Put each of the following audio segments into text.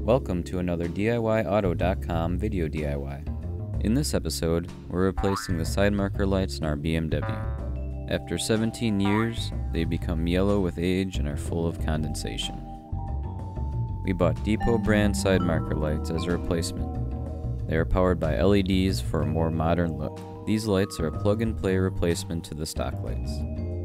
Welcome to another DIYauto.com video DIY. In this episode, we're replacing the side marker lights in our BMW. After 17 years, they become yellow with age and are full of condensation. We bought Depot brand side marker lights as a replacement. They are powered by LEDs for a more modern look. These lights are a plug-and-play replacement to the stock lights.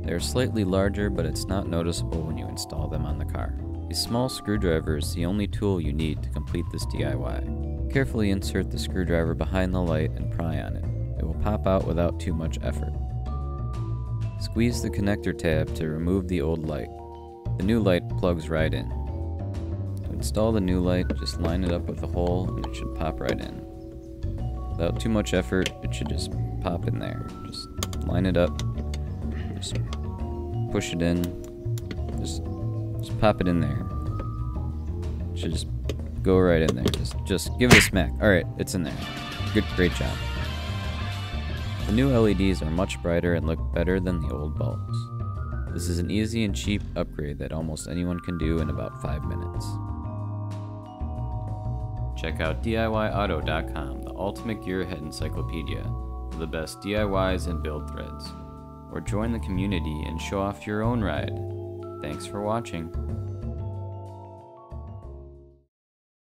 They are slightly larger, but it's not noticeable when you install them on the car. A small screwdriver is the only tool you need to complete this DIY. Carefully insert the screwdriver behind the light and pry on it. It will pop out without too much effort. Squeeze the connector tab to remove the old light. The new light plugs right in. To install the new light, just line it up with a hole and it should pop right in. Without too much effort, it should just pop in there. Just line it up, just push it in, just pop it in there. It should just go right in there. Just give it a smack. Alright, it's in there. Great job. The new LEDs are much brighter and look better than the old bulbs. This is an easy and cheap upgrade that almost anyone can do in about 5 minutes. Check out DIYauto.com, the ultimate gearhead encyclopedia, for the best DIYs and build threads. Or join the community and show off your own ride. Thanks for watching.